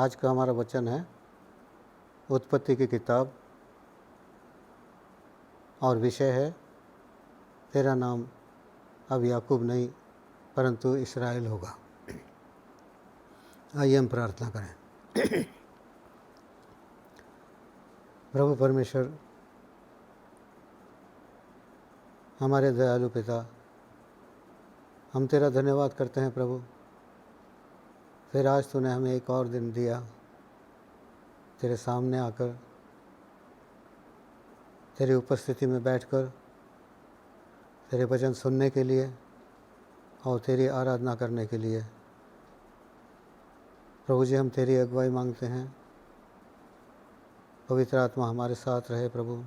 आज का हमारा वचन है उत्पत्ति की किताब और विषय है तेरा नाम अब याकूब नहीं परंतु इस्राएल होगा। आइए हम प्रार्थना करें। प्रभु परमेश्वर, हमारे दयालु पिता, हम तेरा धन्यवाद करते हैं प्रभु। फिर आज तूने हमें एक और दिन दिया तेरे सामने आकर, तेरी उपस्थिति में बैठकर तेरे वचन सुनने के लिए और तेरी आराधना करने के लिए। प्रभु जी, हम तेरी अगुवाई मांगते हैं। पवित्र आत्मा हमारे साथ रहे प्रभु,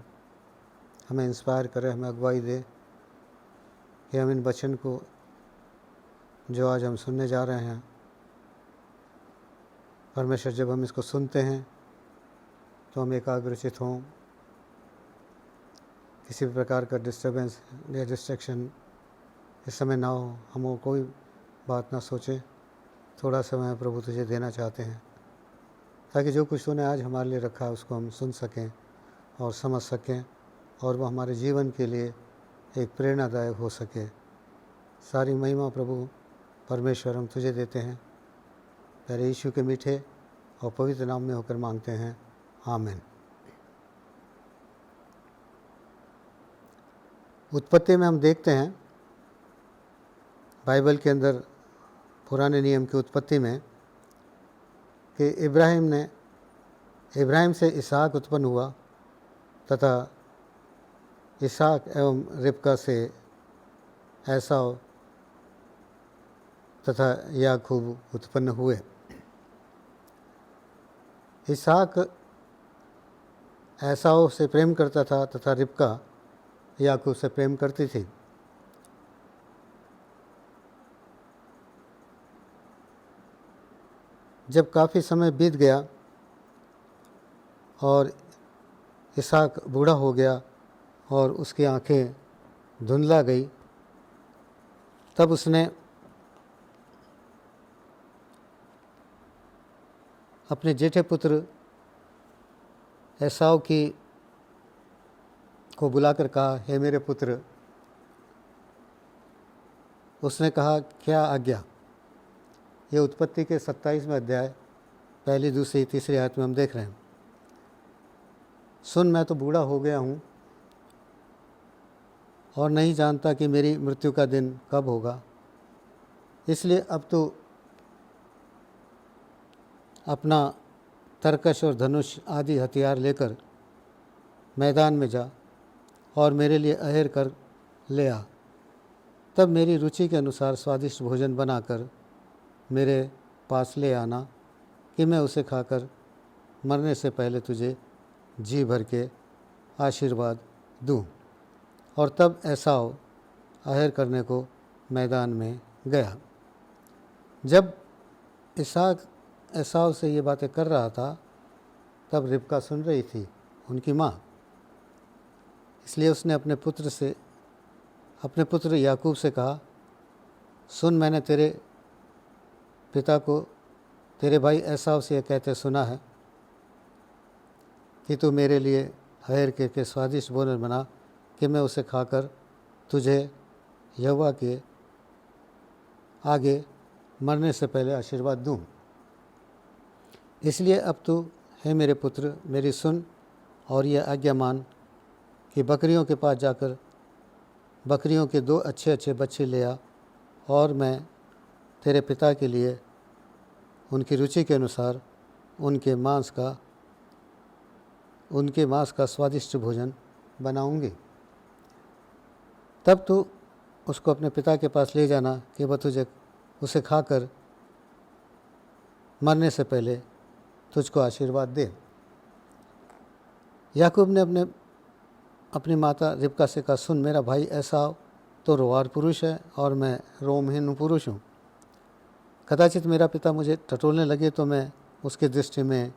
हमें इंस्पायर करे, हमें अगुवाई दे कि हम इन वचन को जो आज हम सुनने जा रहे हैं, परमेश्वर, जब हम इसको सुनते हैं तो हम एकाग्रचित हों, किसी भी प्रकार का डिस्टर्बेंस या डिस्ट्रैक्शन इस समय ना हो, हम कोई बात ना सोचें। थोड़ा समय प्रभु तुझे देना चाहते हैं ताकि जो कुछ तूने आज हमारे लिए रखा है उसको हम सुन सकें और समझ सकें और वह हमारे जीवन के लिए एक प्रेरणादायक हो सके। सारी महिमा प्रभु परमेश्वर हम तुझे देते हैं, तेरे यीशु के मीठे और पवित्र नाम में होकर मांगते हैं, आमीन। उत्पत्ति में हम देखते हैं, बाइबल के अंदर पुराने नियम की उत्पत्ति में, कि इब्राहिम से इसहाक उत्पन्न हुआ तथा इसहाक एवं रिबका से एसाव तथा याकूब उत्पन्न हुए। इसहाक एसाव से प्रेम करता था तथा रिबका याकूब से प्रेम करती थी। जब काफ़ी समय बीत गया और इसहाक बूढ़ा हो गया और उसकी आंखें धुंधला गई, तब उसने अपने जेठे पुत्र एसाव को बुलाकर कहा, हे मेरे पुत्र। उसने कहा, क्या आज्ञा? ये उत्पत्ति के 27वें अध्याय पहली, दूसरी, तीसरी आयत में हम देख रहे हैं। सुन, मैं तो बूढ़ा हो गया हूँ और नहीं जानता कि मेरी मृत्यु का दिन कब होगा, इसलिए अब तो अपना तरकश और धनुष आदि हथियार लेकर मैदान में जा और मेरे लिए अहेर कर ले आ। तब मेरी रुचि के अनुसार स्वादिष्ट भोजन बनाकर मेरे पास ले आना कि मैं उसे खाकर मरने से पहले तुझे जी भर के आशीर्वाद दूं। और तब एसाव अहेर करने को मैदान में गया। जब इसहाक एसाव से ये बातें कर रहा था, तब रिबका सुन रही थी, उनकी माँ। इसलिए उसने अपने पुत्र याकूब से कहा, सुन, मैंने तेरे पिता को तेरे भाई एसाव से यह कहते सुना है कि तू मेरे लिए अहेर के स्वादिष्ट भोजन बना कि मैं उसे खाकर तुझे यहोवा के आगे मरने से पहले आशीर्वाद दूं। इसलिए अब तू, हे मेरे पुत्र, मेरी सुन और यह आज्ञा मान कि बकरियों के पास जाकर बकरियों के 2 अच्छे बच्चे ले आ और मैं तेरे पिता के लिए उनकी रुचि के अनुसार उनके मांस का स्वादिष्ट भोजन बनाऊंगी। तब तू उसको अपने पिता के पास ले जाना कि वह तुझे उसे खाकर मरने से पहले तुझको आशीर्वाद दे। याकूब ने अपनी माता रिबका से कहा, सुन, मेरा भाई एसाव तो रोआर पुरुष है और मैं रोमहीन पुरुष हूँ। कदाचित मेरा पिता मुझे टटोलने लगे तो मैं उसकी दृष्टि में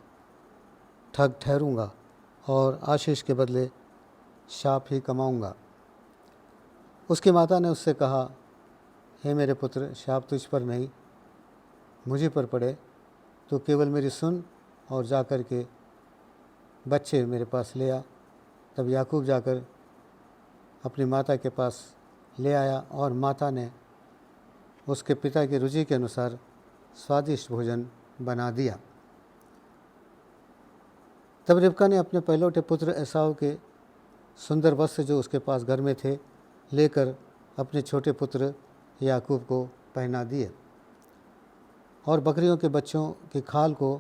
ठग ठहरूंगा और आशीष के बदले शाप ही कमाऊंगा। उसकी माता ने उससे कहा, हे मेरे पुत्र, शाप तुझ पर नहीं मुझी पर पड़े, तो केवल मेरी सुन और जाकर के बच्चे मेरे पास ले आ। तब याकूब जाकर अपनी माता के पास ले आया और माता ने उसके पिता की रुचि के अनुसार स्वादिष्ट भोजन बना दिया। तब रिबका ने अपने पहलौठे पुत्र एसाव के सुंदर वस्त्र जो उसके पास घर में थे लेकर अपने छोटे पुत्र याकूब को पहना दिए और बकरियों के बच्चों की खाल को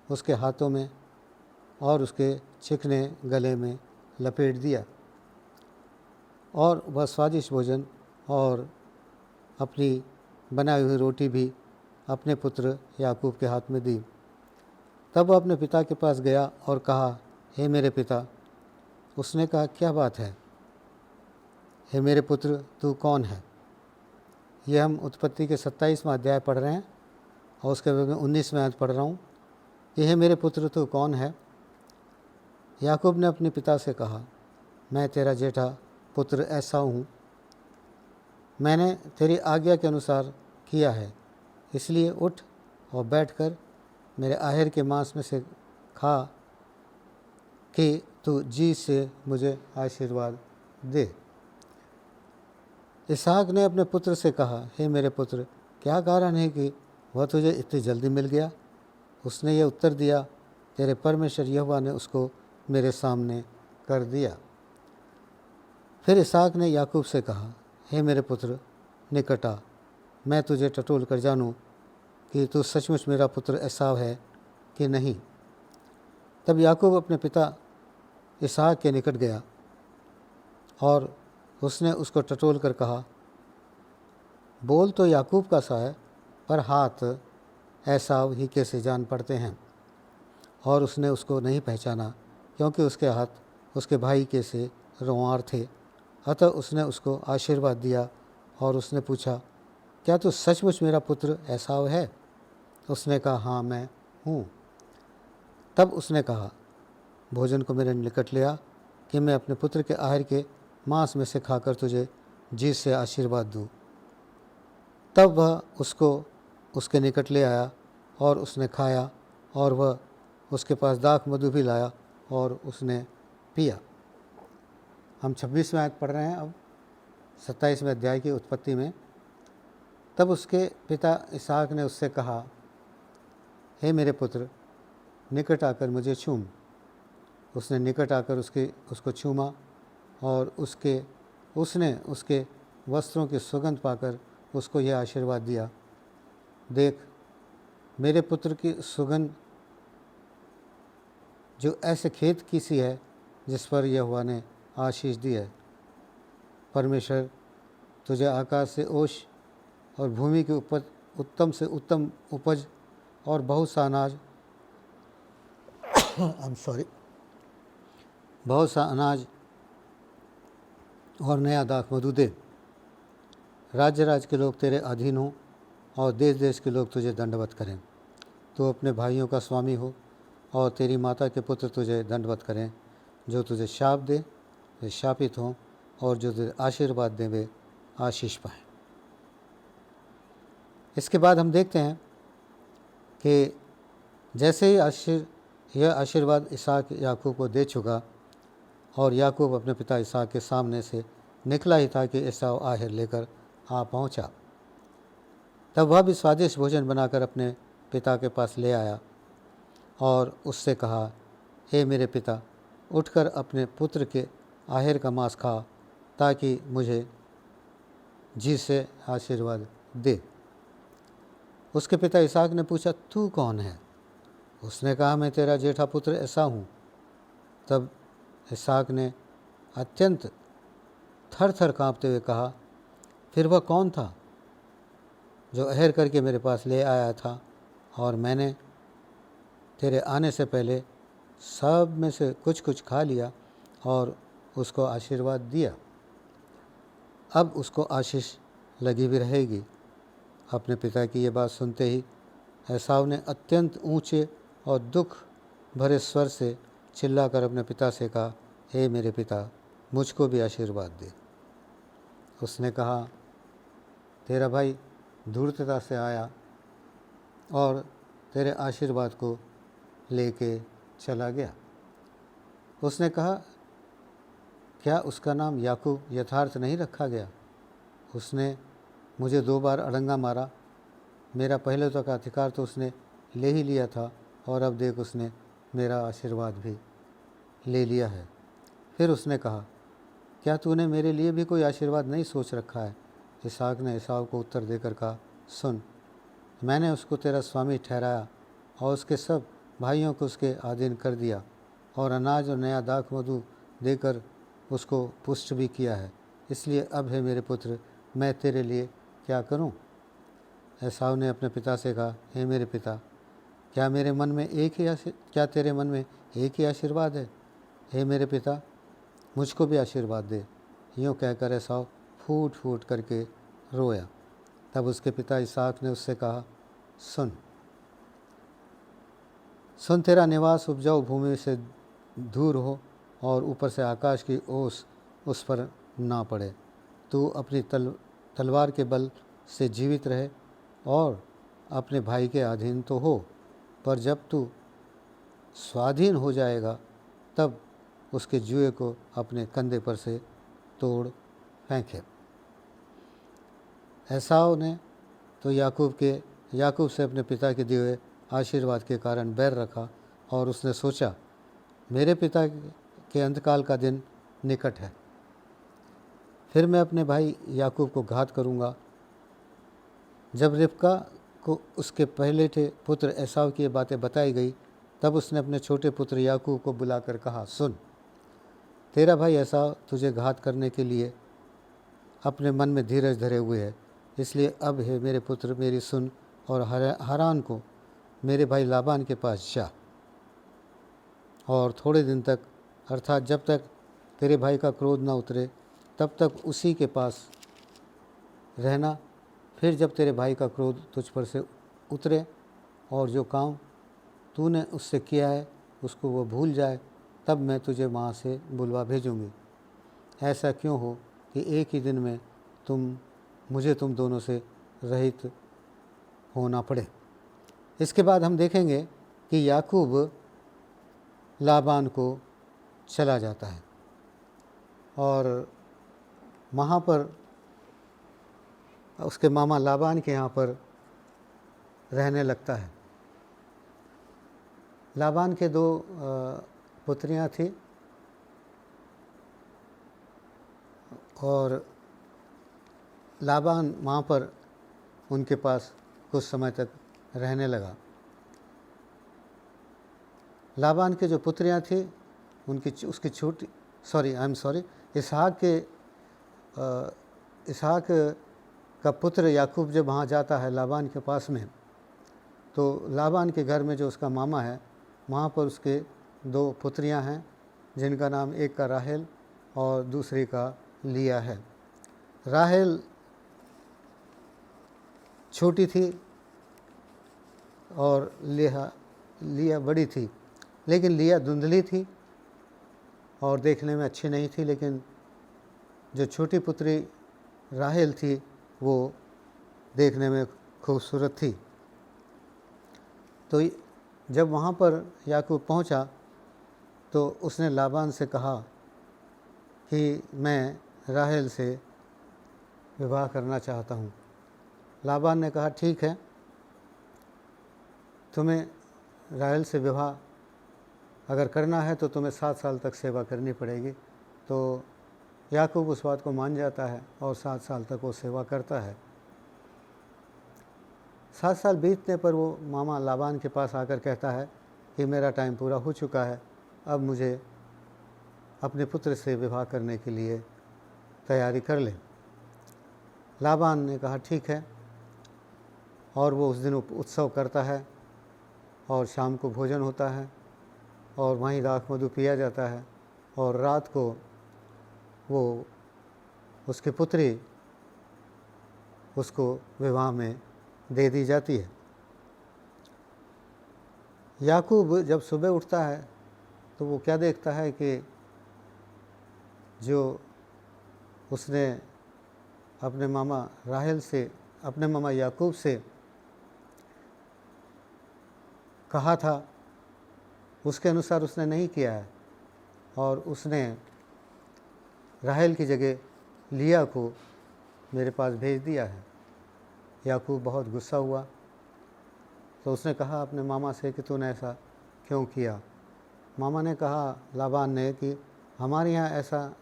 उसके हाथों में और उसके चिकने गले में लपेट दिया और वह स्वादिष्ट भोजन और अपनी बनाई हुई रोटी भी अपने पुत्र याकूब के हाथ में दी। तब वह अपने पिता के पास गया और कहा, हे मेरे पिता। उसने कहा, क्या बात है? हे मेरे पुत्र, तू कौन है? ये हम उत्पत्ति के 27वां अध्याय पढ़ रहे हैं और उसके बाद में 19वां अध्याय पढ़ रहा हूँ कि हे मेरे पुत्र, तू कौन है? याकूब ने अपने पिता से कहा, मैं तेरा जेठा पुत्र एसाव हूँ। मैंने तेरी आज्ञा के अनुसार किया है, इसलिए उठ और बैठकर मेरे आहेर के मांस में से खा कि तू जी से मुझे आशीर्वाद दे। इसहाक ने अपने पुत्र से कहा, हे मेरे पुत्र, क्या कारण है कि वह तुझे इतनी जल्दी मिल गया? उसने ये उत्तर दिया, तेरे परमेश्वर यहोवा ने उसको मेरे सामने कर दिया। फिर इसहाक ने याकूब से कहा, हे मेरे पुत्र, निकट आ, मैं तुझे टटोल कर जानूं कि तू सचमुच मेरा पुत्र एसाव है कि नहीं। तब याकूब अपने पिता इसहाक के निकट गया और उसने उसको टटोल कर कहा, बोल तो याकूब का सा है, पर हाथ एसाव ही के से जान पड़ते हैं। और उसने उसको नहीं पहचाना, क्योंकि उसके हाथ उसके भाई के से रोंआर थे। अतः उसने उसको आशीर्वाद दिया और उसने पूछा, क्या तू सचमुच मेरा पुत्र एसाव है? उसने कहा, हाँ मैं हूँ। तब उसने कहा, भोजन को मेरे निकट ले आ कि मैं अपने पुत्र के आहार के मांस में से खाकर तुझे जी से आशीर्वाद दूँ। तब वह उसको उसके निकट ले आया और उसने खाया और वह उसके पास दाख मधु भी लाया और उसने पिया। हम 26वें आयत पढ़ रहे हैं अब 27वें अध्याय की उत्पत्ति में। तब उसके पिता इसहाक ने उससे कहा, हे मेरे पुत्र, निकट आकर मुझे छूम। उसने निकट आकर उसको छूमा और उसने उसके वस्त्रों की सुगंध पाकर उसको यह आशीर्वाद दिया, देख, मेरे पुत्र की सुगंध जो ऐसे खेत की सी है जिस पर यहोवा ने आशीष दी है। परमेश्वर तुझे आकाश से ओश और भूमि की उपज, उत्तम से उत्तम उपज और बहुत सा अनाज बहुत सा अनाज और नया दाख मधु दे। राज्य राज्य के लोग तेरे अधीन हों और देश देश के लोग तुझे दंडवत करें। तू अपने भाइयों का स्वामी हो और तेरी माता के पुत्र तुझे दंडवत करें। जो तुझे शाप दे वे शापित हों और जो तुझे आशीर्वाद दें वे आशीष पाएँ। इसके बाद हम देखते हैं कि जैसे ही यह आशीर्वाद इसहाक याकूब को दे चुका और याकूब अपने पिता इसहाक के सामने से निकला ही था कि एसाव आहेर लेकर आ पहुंचा। तब वह भी स्वादिष्ट भोजन बनाकर अपने पिता के पास ले आया और उससे कहा, हे मेरे पिता, उठकर अपने पुत्र के आहेर का मांस खा ताकि मुझे जी से आशीर्वाद दे। उसके पिता इसहाक ने पूछा, तू कौन है? उसने कहा, मैं तेरा जेठा पुत्र एसाव हूँ। तब इसहाक ने अत्यंत थर थर काँपते हुए कहा, फिर वह कौन था जो अहेर करके मेरे पास ले आया था और मैंने तेरे आने से पहले सब में से कुछ कुछ खा लिया और उसको आशीर्वाद दिया। अब उसको आशीष लगी भी रहेगी। अपने पिता की ये बात सुनते ही एसाव ने अत्यंत ऊंचे और दुख भरे स्वर से चिल्लाकर अपने पिता से कहा, हे मेरे पिता, मुझको भी आशीर्वाद दे। उसने कहा, तेरा भाई धूर्तता से आया और तेरे आशीर्वाद को लेके चला गया। उसने कहा, क्या उसका नाम याकूब यथार्थ नहीं रखा गया? उसने मुझे 2 बार अड़ंगा मारा, मेरा पहले तक अधिकार तो उसने ले ही लिया था, और अब देख उसने मेरा आशीर्वाद भी ले लिया है। फिर उसने कहा, क्या तूने मेरे लिए भी कोई आशीर्वाद नहीं सोच रखा है? इसहाक ने एसाव को उत्तर देकर कहा, सुन, मैंने उसको तेरा स्वामी ठहराया और उसके सब भाइयों को उसके अधीन कर दिया, और अनाज और नया दाख मधु देकर उसको पुष्ट भी किया है। इसलिए अब है मेरे पुत्र, मैं तेरे लिए क्या करूं? एसाव ने अपने पिता से कहा, हे मेरे पिता, क्या तेरे मन में एक ही आशीर्वाद है? हे मेरे पिता, मुझको भी आशीर्वाद दे। यूँ कहकर एसाव फूट फूट करके रोया। तब उसके पिता इसहाक ने उससे कहा, सुन, तेरा निवास उपजाऊ भूमि से दूर हो और ऊपर से आकाश की ओस उस पर ना पड़े। तू अपनी तलवार के बल से जीवित रहे और अपने भाई के अधीन तो हो, पर जब तू स्वाधीन हो जाएगा तब उसके जुए को अपने कंधे पर से तोड़ फेंके। एसाव ने तो याकूब से अपने पिता के दिए हुए आशीर्वाद के कारण बैर रखा, और उसने सोचा, मेरे पिता के अंतकाल का दिन निकट है, फिर मैं अपने भाई याकूब को घात करूँगा। जब रिबका को उसके पहले पुत्र एसाव की ये बातें बताई गई, तब उसने अपने छोटे पुत्र याकूब को बुलाकर कहा, सुन, तेरा भाई एसाव तुझे घात करने के लिए अपने मन में धीरज धरे हुए है। इसलिए अब है मेरे पुत्र, मेरी सुन, और हारान को मेरे भाई लाबान के पास जा, और थोड़े दिन तक, अर्थात जब तक तेरे भाई का क्रोध न उतरे तब तक उसी के पास रहना। फिर जब तेरे भाई का क्रोध तुझ पर से उतरे और जो काम तूने उससे किया है उसको वो भूल जाए, तब मैं तुझे वहाँ से बुलवा भेजूँगी। ऐसा क्यों हो कि एक ही दिन में मुझे तुम दोनों से रहित होना पड़े। इसके बाद हम देखेंगे कि याकूब लाबान को चला जाता है और वहाँ पर उसके मामा लाबान के यहाँ पर रहने लगता है। लाबान के 2 पुत्रियाँ थी और लाबान वहाँ पर उनके पास कुछ समय तक रहने लगा। लाबान के जो पुत्रियाँ थी उसकी छोटी इसहाक का पुत्र याकूब जब वहाँ जाता है लाबान के पास में, तो लाबान के घर में जो उसका मामा है वहाँ पर उसके 2 पुत्रियाँ हैं, जिनका नाम एक का राहेल और दूसरी का लिया है। राहेल छोटी थी और लिया बड़ी थी, लेकिन लिया धुंधली थी और देखने में अच्छी नहीं थी, लेकिन जो छोटी पुत्री राहेल थी वो देखने में खूबसूरत थी। तो जब वहाँ पर याकूब पहुँचा तो उसने लाबान से कहा कि मैं राहेल से विवाह करना चाहता हूँ। लाबान ने कहा, ठीक है, तुम्हें राहेल से विवाह अगर करना है तो तुम्हें 7 साल तक सेवा करनी पड़ेगी। तो याकूब उस बात को मान जाता है और 7 साल तक वो सेवा करता है। 7 साल बीतने पर वो मामा लाबान के पास आकर कहता है कि मेरा टाइम पूरा हो चुका है, अब मुझे अपने पुत्र से विवाह करने के लिए तैयारी कर ले। लाबान ने कहा, ठीक है, और वो उस दिन उत्सव करता है और शाम को भोजन होता है और वहीं दाख मधु पिया जाता है, और रात को वो उसकी पुत्री उसको विवाह में दे दी जाती है। याकूब जब सुबह उठता है तो वो क्या देखता है कि जो उसने अपने मामा याकूब से कहा था उसके अनुसार उसने नहीं किया है और उसने राहेल की जगह लिया को मेरे पास भेज दिया है। याकूब बहुत गुस्सा हुआ, तो उसने कहा अपने मामा से कि तूने ऐसा क्यों किया। मामा ने कहा, लाबान ने, कि हमारे यहाँ ऐसा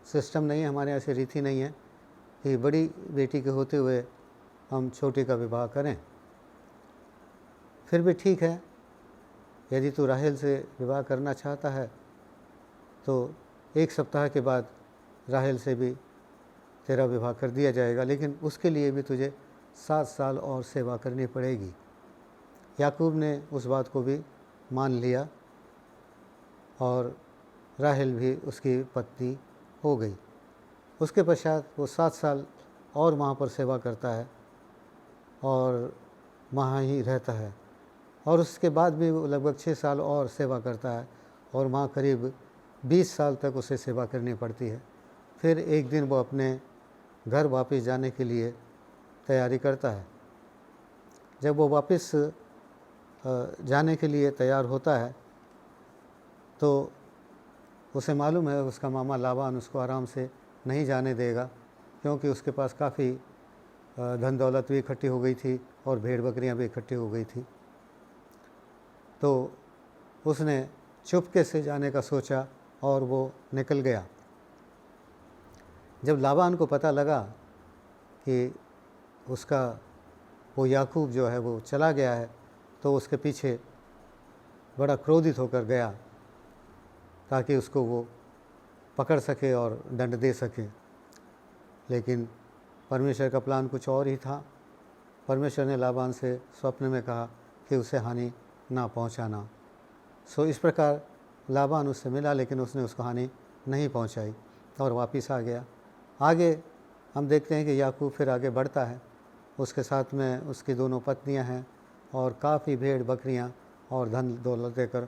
सिस्टम नहीं है, हमारे यहाँ ऐसी रीति नहीं है कि बड़ी बेटी के होते हुए हम छोटी का विवाह करें। फिर भी ठीक है, यदि तू राहेल से विवाह करना चाहता है तो 1 सप्ताह के बाद राहेल से भी तेरा विवाह कर दिया जाएगा, लेकिन उसके लिए भी तुझे 7 साल और सेवा करनी पड़ेगी। याकूब ने उस बात को भी मान लिया और राहेल भी उसकी पत्नी हो गई। उसके पश्चात वो 7 साल और वहाँ पर सेवा करता है और वहाँ ही रहता है, और उसके बाद भी वो लगभग 6 साल और सेवा करता है और वहाँ करीब 20 साल तक उसे सेवा करनी पड़ती है। फिर एक दिन वो अपने घर वापस जाने के लिए तैयारी करता है। जब वो वापस जाने के लिए तैयार होता है तो उसे मालूम है उसका मामा लाबान उसको आराम से नहीं जाने देगा, क्योंकि उसके पास काफ़ी धन दौलत भी इकट्ठी हो गई थी और भेड़ बकरियां भी इकट्ठी हो गई थी। तो उसने चुपके से जाने का सोचा और वो निकल गया। जब लाबान को पता लगा कि उसका वो याकूब जो है वो चला गया है, तो उसके पीछे बड़ा क्रोधित होकर गया ताकि उसको वो पकड़ सके और दंड दे सके। लेकिन परमेश्वर का प्लान कुछ और ही था। परमेश्वर ने लाबान से स्वप्न में कहा कि उसे हानि ना पहुंचाना। सो इस प्रकार लाबान उससे मिला, लेकिन उसने उसको हानि नहीं पहुंचाई और वापस आ गया। आगे हम देखते हैं कि याकूब फिर आगे बढ़ता है, उसके साथ में उसकी 2 पत्नियां हैं और काफ़ी भेड़ बकरियां और धन दौलत देकर,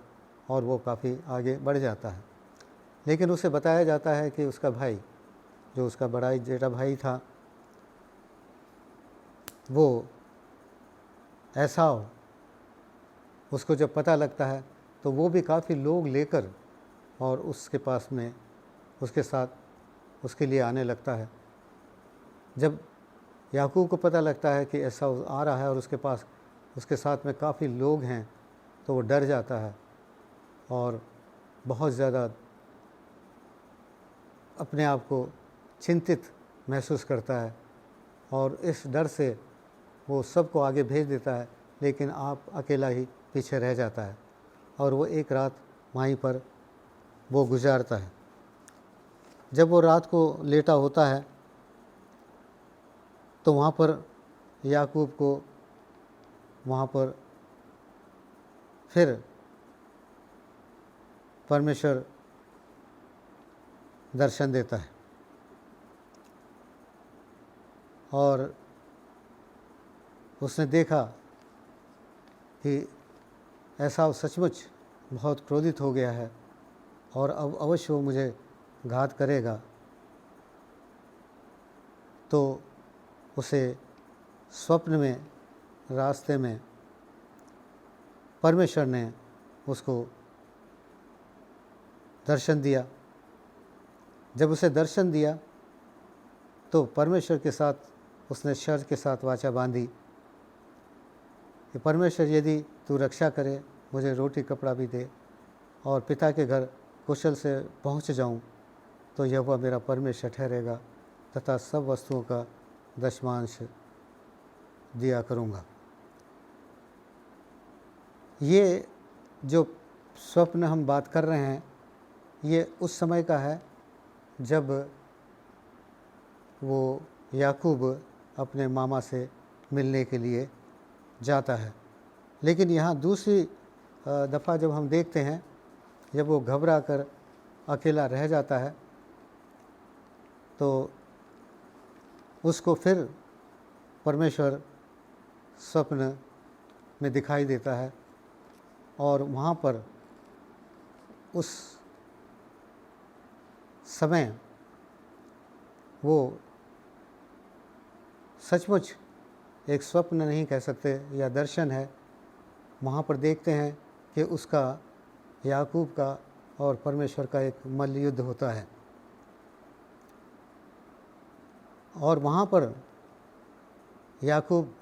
और वो काफ़ी आगे बढ़ जाता है। लेकिन उसे बताया जाता है कि उसका भाई, जो उसका बड़ा जेठा भाई था, वो एसाव, उसको जब पता लगता है तो वो भी काफ़ी लोग लेकर और उसके पास में उसके साथ उसके लिए आने लगता है। जब याकूब को पता लगता है कि एसाव आ रहा है और उसके पास उसके साथ में काफ़ी लोग हैं, तो वो डर जाता है और बहुत ज़्यादा अपने आप को चिंतित महसूस करता है और इस डर से वो सबको आगे भेज देता है, लेकिन आप अकेला ही पीछे रह जाता है और वो एक रात वहीं पर वो गुजारता है। जब वो रात को लेटा होता है तो वहाँ पर याकूब को वहाँ पर फिर परमेश्वर दर्शन देता है और उसने देखा कि एसाव सचमुच बहुत क्रोधित हो गया है और अब अवश्य वो मुझे घात करेगा। तो उसे स्वप्न में, रास्ते में परमेश्वर ने उसको दर्शन दिया। जब उसे दर्शन दिया तो परमेश्वर के साथ उसने शर्त के साथ वाचा बांधी कि परमेश्वर यदि तू रक्षा करे, मुझे रोटी कपड़ा भी दे और पिता के घर कुशल से पहुंच जाऊं, तो यहोवा मेरा परमेश्वर ठहरेगा तथा सब वस्तुओं का दशमांश दिया करूंगा। ये जो स्वप्न हम बात कर रहे हैं, ये उस समय का है जब वो याकूब अपने मामा से मिलने के लिए जाता है। लेकिन यहाँ दूसरी दफ़ा जब हम देखते हैं, जब वो घबरा कर अकेला रह जाता है, तो उसको फिर परमेश्वर स्वप्न में दिखाई देता है और वहाँ पर उस समय वो सचमुच एक स्वप्न नहीं कह सकते या दर्शन है वहाँ पर देखते हैं कि उसका याकूब का और परमेश्वर का एक मल्ल युद्ध होता है और वहाँ पर याकूब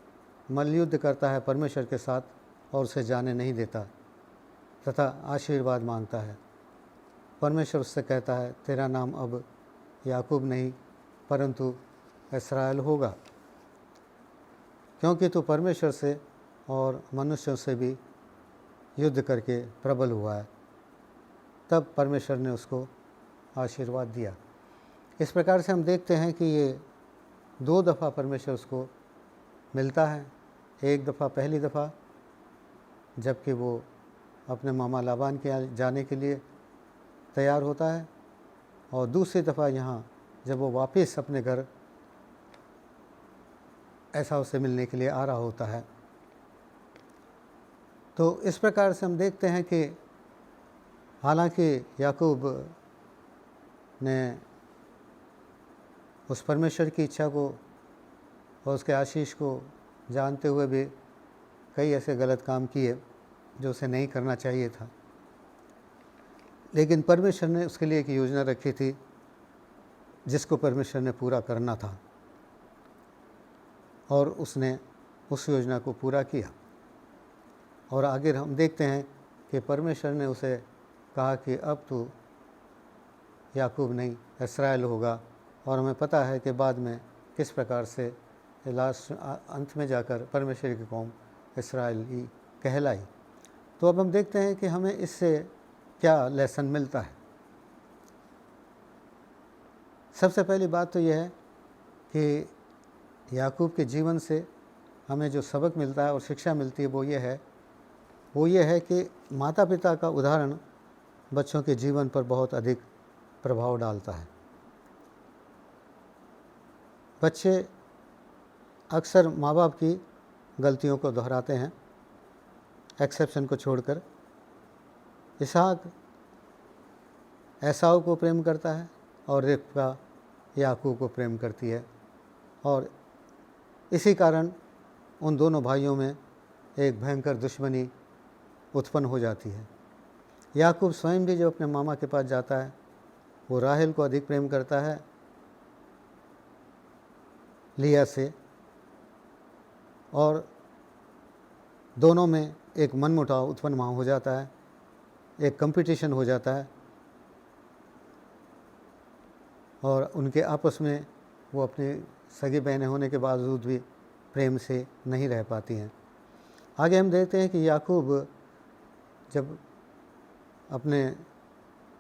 मल्ल युद्ध करता है परमेश्वर के साथ और उसे जाने नहीं देता तथा आशीर्वाद मांगता है। परमेश्वर उससे कहता है, तेरा नाम अब याकूब नहीं परंतु इस्राएल होगा, क्योंकि तू परमेश्वर से और मनुष्यों से भी युद्ध करके प्रबल हुआ है। तब परमेश्वर ने उसको आशीर्वाद दिया। इस प्रकार से हम देखते हैं कि ये 2 दफ़ा परमेश्वर उसको मिलता है। एक दफ़ा, पहली दफ़ा जबकि वो अपने मामा लाबान के यहाँ जाने के लिए तैयार होता है और दूसरी दफ़ा यहाँ जब वो वापस अपने घर एसाव से मिलने के लिए आ रहा होता है। तो इस प्रकार से हम देखते हैं कि हालांकि याकूब ने उस परमेश्वर की इच्छा को और उसके आशीष को जानते हुए भी कई ऐसे गलत काम किए जो उसे नहीं करना चाहिए था, लेकिन परमेश्वर ने उसके लिए एक योजना रखी थी जिसको परमेश्वर ने पूरा करना था और उसने उस योजना को पूरा किया। और आगे हम देखते हैं कि परमेश्वर ने उसे कहा कि अब तू याकूब नहीं इस्राएल होगा, और हमें पता है कि बाद में किस प्रकार से लास्ट अंत में जाकर परमेश्वर की कौम इस्राएल ही कहलाई। तो अब हम देखते हैं कि हमें इससे क्या लेसन मिलता है। सबसे पहली बात तो यह है कि याकूब के जीवन से हमें जो सबक मिलता है और शिक्षा मिलती है वो ये है कि माता पिता का उदाहरण बच्चों के जीवन पर बहुत अधिक प्रभाव डालता है। बच्चे अक्सर माँ बाप की गलतियों को दोहराते हैं, एक्सेप्शन को छोड़कर। इसहाक एसाव को प्रेम करता है और रिबका याकूब को प्रेम करती है, और इसी कारण उन दोनों भाइयों में एक भयंकर दुश्मनी उत्पन्न हो जाती है। याकूब स्वयं भी जब अपने मामा के पास जाता है वो राहेल को अधिक प्रेम करता है लिया से, और दोनों में एक मनमुटाव उत्पन्न वहाँ हो जाता है, एक कंपटीशन हो जाता है और उनके आपस में वो अपनी सगी बहनें होने के बावजूद भी प्रेम से नहीं रह पाती हैं। आगे हम देखते हैं कि याकूब जब अपने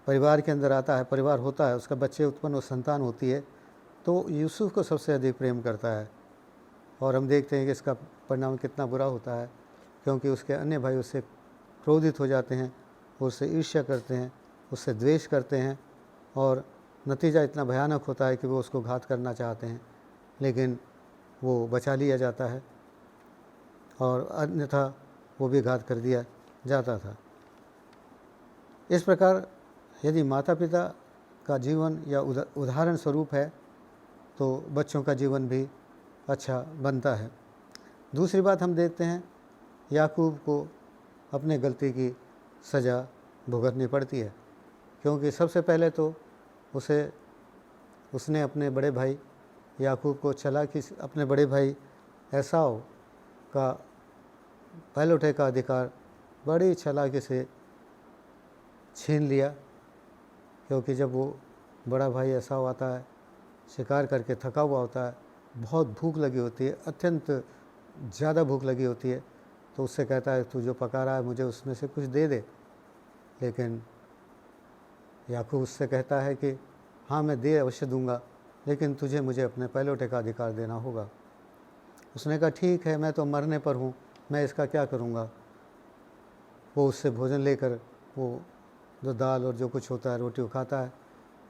परिवार के अंदर आता है, परिवार होता है, उसका बच्चे उत्पन्न और संतान होती है, तो यूसुफ को सबसे अधिक प्रेम करता है। और हम देखते हैं कि इसका परिणाम कितना बुरा होता है, क्योंकि उसके अन्य भाई उससे क्रोधित हो जाते हैं, उससे ईर्ष्या करते हैं, उससे द्वेष करते हैं, और नतीजा इतना भयानक होता है कि वो उसको घात करना चाहते हैं, लेकिन वो बचा लिया जाता है और अन्यथा वो भी घात कर दिया जाता था। इस प्रकार यदि माता पिता का जीवन या उदाहरण स्वरूप है तो बच्चों का जीवन भी अच्छा बनता है। दूसरी बात हम देखते हैं याकूब को अपने गलती की सज़ा भुगतनी पड़ती है, क्योंकि सबसे पहले तो उसने अपने बड़े भाई याकूब को चालाकी से अपने बड़े भाई एसाव का पहलौठे का अधिकार बड़ी चालाकी से छीन लिया, क्योंकि जब वो बड़ा भाई एसाव आता है शिकार करके थका हुआ होता है, बहुत भूख लगी होती है, अत्यंत ज़्यादा भूख लगी होती है, तो उससे कहता है तू जो पका रहा है मुझे उसमें से कुछ दे दे। लेकिन याकूब उससे कहता है कि हाँ मैं दे अवश्य दूंगा, लेकिन तुझे मुझे अपने पहलौठे का अधिकार देना होगा। उसने कहा ठीक है, मैं तो मरने पर हूँ, मैं इसका क्या करूँगा। वो उससे भोजन लेकर वो जो दाल और जो कुछ होता है रोटी वो खाता है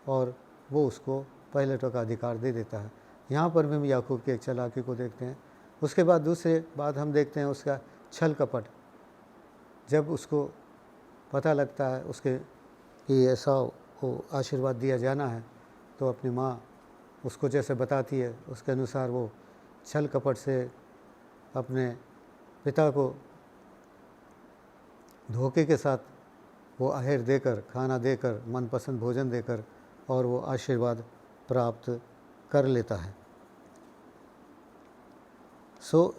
और वो उसको पहलौठे का अधिकार दे देता है। यहाँ पर भी हम याकूब की एक चालाकी को देखते हैं। उसके बाद दूसरी बात हम देखते हैं उसका छल कपट। जब उसको पता लगता है उसके कि एसाव को आशीर्वाद दिया जाना है, तो अपनी माँ उसको जैसे बताती है उसके अनुसार वो छल कपट से अपने पिता को धोखे के साथ वो आहेर देकर, खाना देकर, मनपसंद भोजन देकर और वो आशीर्वाद प्राप्त कर लेता है।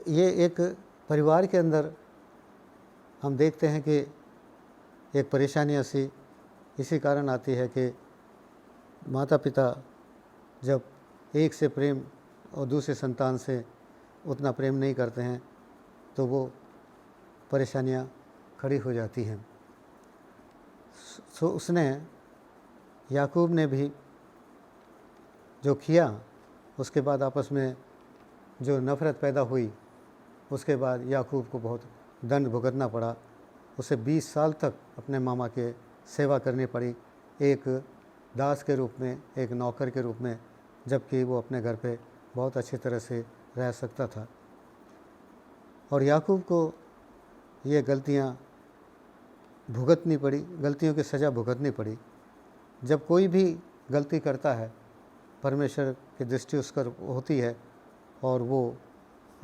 ये एक परिवार के अंदर हम देखते हैं कि एक परेशानी इसी कारण आती है कि माता पिता जब एक से प्रेम और दूसरे संतान से उतना प्रेम नहीं करते हैं तो वो परेशानियाँ खड़ी हो जाती हैं। याकूब ने भी जो किया, उसके बाद आपस में जो नफ़रत पैदा हुई, उसके बाद याकूब को बहुत दंड भुगतना पड़ा। उसे 20 साल तक अपने मामा के सेवा करनी पड़ी, एक दास के रूप में, एक नौकर के रूप में, जबकि वो अपने घर पे बहुत अच्छी तरह से रह सकता था। और याकूब को ये गलतियाँ भुगतनी पड़ी, गलतियों की सज़ा भुगतनी पड़ी। जब कोई भी गलती करता है, परमेश्वर की दृष्टि उस पर होती है और वो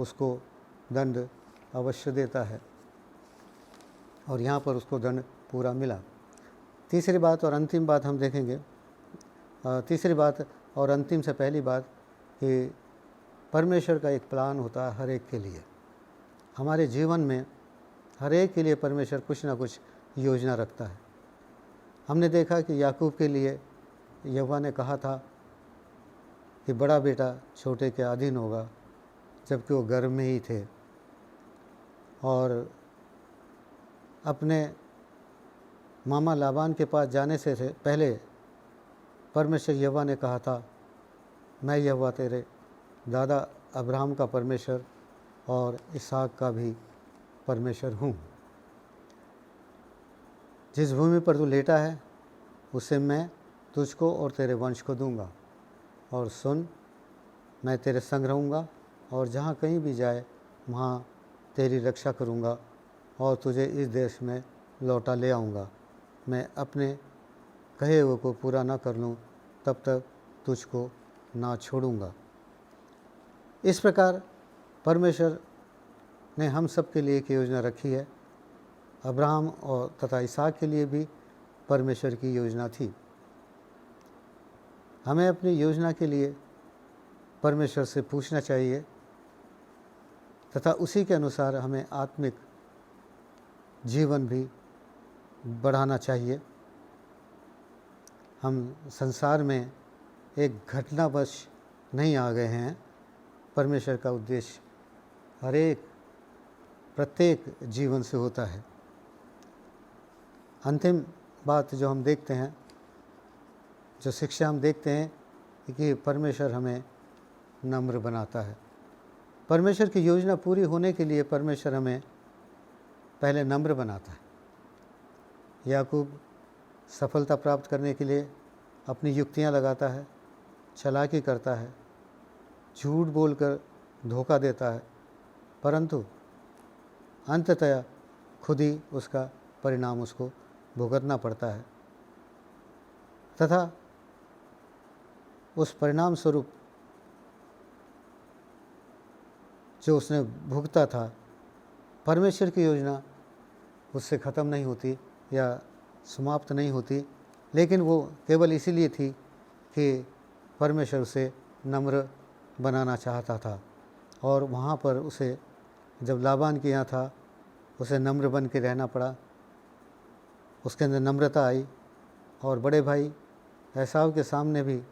उसको दंड अवश्य देता है, और यहाँ पर उसको दंड पूरा मिला। तीसरी बात और अंतिम बात हम देखेंगे। तीसरी बात और अंतिम से पहली बात कि परमेश्वर का एक प्लान होता है हर एक के लिए। हमारे जीवन में हर एक के लिए परमेश्वर कुछ ना कुछ योजना रखता है। हमने देखा कि याकूब के लिए यहोवा ने कहा था कि बड़ा बेटा छोटे के अधीन होगा, जबकि वो गर्भ में ही थे। और अपने मामा लाबान के पास जाने से पहले परमेश्वर यहोवा ने कहा था, मैं यहोवा तेरे दादा अब्राहम का परमेश्वर और इसहाक का भी परमेश्वर हूँ। जिस भूमि पर तू लेटा है उसे मैं तुझको और तेरे वंश को दूंगा। और सुन, मैं तेरे संग रहूँगा और जहाँ कहीं भी जाए वहाँ तेरी रक्षा करूँगा और तुझे इस देश में लौटा ले आऊँगा। मैं अपने कहे हुए को पूरा ना कर लूँ तब तक तुझको ना छोड़ूँगा। इस प्रकार परमेश्वर ने हम सब के लिए एक योजना रखी है। अब्राहम और तथा इसहाक के लिए भी परमेश्वर की योजना थी। हमें अपनी योजना के लिए परमेश्वर से पूछना चाहिए तथा उसी के अनुसार हमें आत्मिक जीवन भी बढ़ाना चाहिए। हम संसार में एक घटनावश नहीं आ गए हैं। परमेश्वर का उद्देश्य प्रत्येक जीवन से होता है। अंतिम बात जो हम देखते हैं, जो शिक्षा हम देखते हैं कि परमेश्वर हमें नम्र बनाता है। परमेश्वर की योजना पूरी होने के लिए परमेश्वर हमें पहले नम्र बनाता है। याकूब सफलता प्राप्त करने के लिए अपनी युक्तियां लगाता है, चालाकी करता है, झूठ बोलकर धोखा देता है, परंतु अंततः खुद ही उसका परिणाम उसको भुगतना पड़ता है तथा उस परिणाम स्वरूप जो उसने भुगता था, परमेश्वर की योजना उससे ख़त्म नहीं होती या समाप्त नहीं होती, लेकिन वो केवल इसीलिए थी कि परमेश्वर उसे नम्र बनाना चाहता था। और वहाँ पर उसे जब लाबान के यहाँ था, उसे नम्र बन के रहना पड़ा, उसके अंदर नम्रता आई। और बड़े भाई एसाव के सामने भी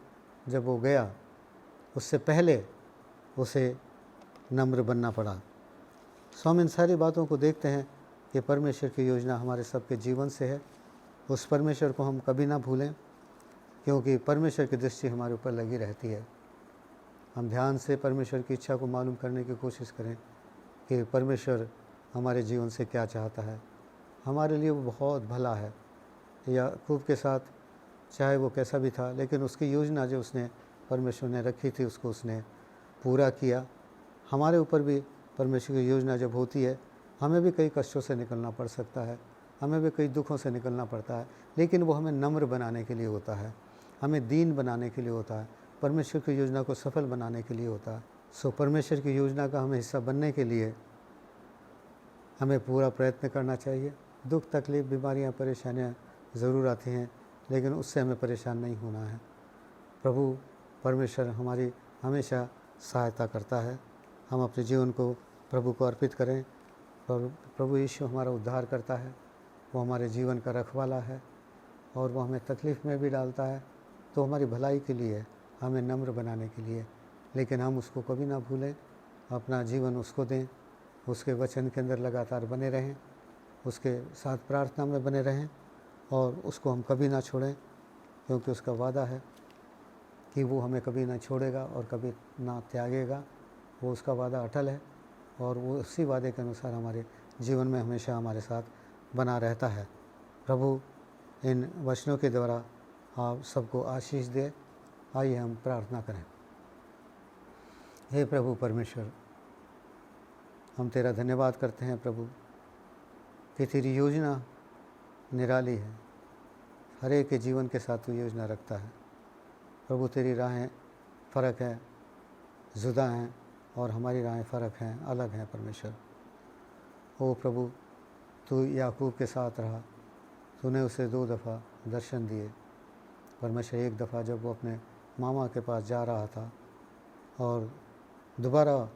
जब वो गया, उससे पहले उसे नम्र बनना पड़ा। सो हम इन सारी बातों को देखते हैं कि परमेश्वर की योजना हमारे सबके जीवन से है। उस परमेश्वर को हम कभी ना भूलें, क्योंकि परमेश्वर की दृष्टि हमारे ऊपर लगी रहती है। हम ध्यान से परमेश्वर की इच्छा को मालूम करने की कोशिश करें कि परमेश्वर हमारे जीवन से क्या चाहता है। हमारे लिए वो बहुत भला है। याकूब के साथ चाहे वो कैसा भी था, लेकिन उसकी योजना जो उसने परमेश्वर ने रखी थी उसको उसने पूरा किया। हमारे ऊपर भी परमेश्वर की योजना जब होती है, हमें भी कई कष्टों से निकलना पड़ सकता है, हमें भी कई दुखों से निकलना पड़ता है, लेकिन वो हमें नम्र बनाने के लिए होता है, हमें दीन बनाने के लिए होता है, परमेश्वर की योजना को सफल बनाने के लिए होता है। सो परमेश्वर की योजना का हमें हिस्सा बनने के लिए हमें पूरा प्रयत्न करना चाहिए। दुख तकलीफ़ बीमारियाँ परेशानियाँ ज़रूर आती हैं, लेकिन उससे हमें परेशान नहीं होना है। प्रभु परमेश्वर हमारी हमेशा सहायता करता है। हम अपने जीवन को प्रभु को अर्पित करें। प्रभु यीशु हमारा उद्धार करता है, वो हमारे जीवन का रखवाला है और वो हमें तकलीफ़ में भी डालता है तो हमारी भलाई के लिए, हमें नम्र बनाने के लिए। लेकिन हम उसको कभी ना भूलें, अपना जीवन उसको दें, उसके वचन के अंदर लगातार बने रहें, उसके साथ प्रार्थना में बने रहें और उसको हम कभी ना छोड़ें, क्योंकि उसका वादा है कि वो हमें कभी ना छोड़ेगा और कभी ना त्यागेगा। वो उसका वादा अटल है और वो उसी वादे के अनुसार हमारे जीवन में हमेशा हमारे साथ बना रहता है। प्रभु इन वचनों के द्वारा आप सबको आशीष दे। आइए हम प्रार्थना करें। हे प्रभु परमेश्वर, हम तेरा धन्यवाद करते हैं प्रभु कि तेरी योजना निराली है। हर एक के जीवन के साथ तू योजना रखता है प्रभु। तेरी राहें फ़र्क हैं, जुदा हैं और हमारी राहें फ़र्क हैं, अलग हैं परमेश्वर। ओ प्रभु, तू याकूब के साथ रहा, तूने उसे 2 दफ़ा दर्शन दिए परमेश्वर। एक दफ़ा जब वो अपने मामा के पास जा रहा था और दोबारा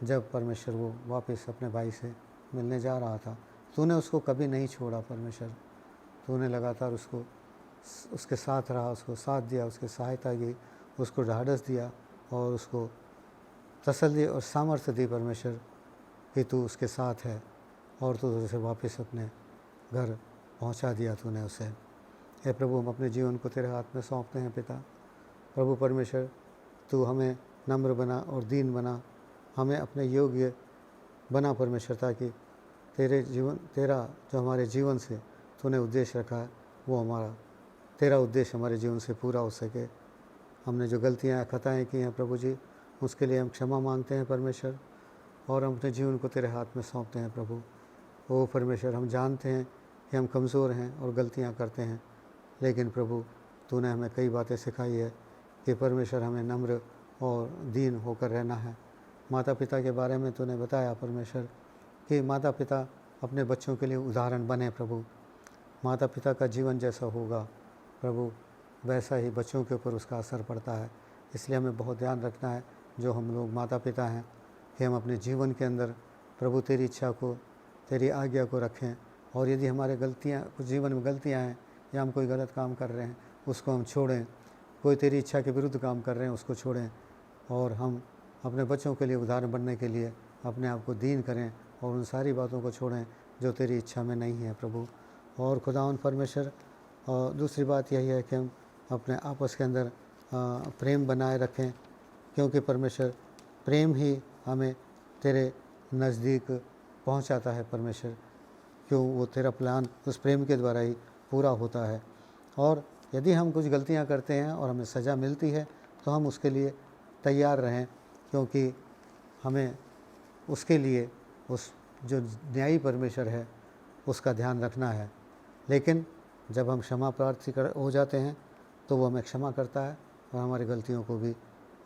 जब परमेश्वर वो वापस अपने भाई से मिलने जा रहा था, तूने उसको कभी नहीं छोड़ा परमेश्वर। तूने लगातार उसके साथ रहा, उसको साथ दिया, उसकी सहायता की, उसको ढाढ़स दिया और उसको तसल्ली और सामर्थ्य दी परमेश्वर कि तू उसके साथ है और तू उसे वापस अपने घर पहुंचा दिया तूने उसे। हे प्रभु, हम अपने जीवन को तेरे हाथ में सौंपते हैं पिता। प्रभु परमेश्वर, तू हमें नम्र बना और दीन बना, हमें अपने योग्य बना परमेश्वर, ताकि तेरा जो हमारे जीवन से तूने उद्देश्य रखा है वो तेरा उद्देश्य हमारे जीवन से पूरा हो सके। हमने जो गलतियाँ खताएँ की हैं प्रभु जी, उसके लिए हम क्षमा मांगते हैं परमेश्वर और हम अपने जीवन को तेरे हाथ में सौंपते हैं प्रभु। ओ परमेश्वर, हम जानते हैं कि हम कमज़ोर हैं और गलतियाँ करते हैं, लेकिन प्रभु तूने हमें कई बातें सिखाई है कि परमेश्वर हमें नम्र और दीन होकर रहना है। माता पिता के बारे में तूने बताया परमेश्वर कि माता पिता अपने बच्चों के लिए उदाहरण बने प्रभु। माता पिता का जीवन जैसा होगा प्रभु, वैसा ही बच्चों के ऊपर उसका असर पड़ता है। इसलिए हमें बहुत ध्यान रखना है, जो हम लोग माता पिता हैं, कि हम अपने जीवन के अंदर प्रभु तेरी इच्छा को, तेरी आज्ञा को रखें। और यदि हमारे कुछ जीवन में गलतियाँ हैं या हम कोई गलत काम कर रहे हैं, उसको हम छोड़ें। कोई तेरी इच्छा के विरुद्ध काम कर रहे हैं, उसको छोड़ें और हम अपने बच्चों के लिए उदाहरण बनने के लिए अपने आप को दीन करें और उन सारी बातों को छोड़ें जो तेरी इच्छा में नहीं है प्रभु। और खुदावंद परमेश्वर, और दूसरी बात यही है कि हम अपने आपस के अंदर प्रेम बनाए रखें, क्योंकि परमेश्वर प्रेम ही हमें तेरे नज़दीक पहुंचाता है परमेश्वर। क्यों, वो तेरा प्लान उस प्रेम के द्वारा ही पूरा होता है। और यदि हम कुछ गलतियां करते हैं और हमें सज़ा मिलती है तो हम उसके लिए तैयार रहें, क्योंकि हमें उसके लिए उस जो न्यायी परमेश्वर है उसका ध्यान रखना है। लेकिन जब हम क्षमा प्रार्थी हो जाते हैं तो वो हमें क्षमा करता है और हमारी गलतियों को भी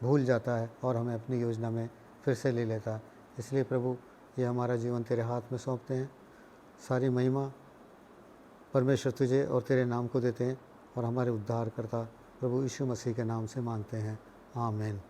भूल जाता है और हमें अपनी योजना में फिर से ले लेता है। इसलिए प्रभु, ये हमारा जीवन तेरे हाथ में सौंपते हैं। सारी महिमा परमेश्वर तुझे और तेरे नाम को देते हैं और हमारे उद्धारकर्ता प्रभु यीशु मसीह के नाम से मांगते हैं। आमीन।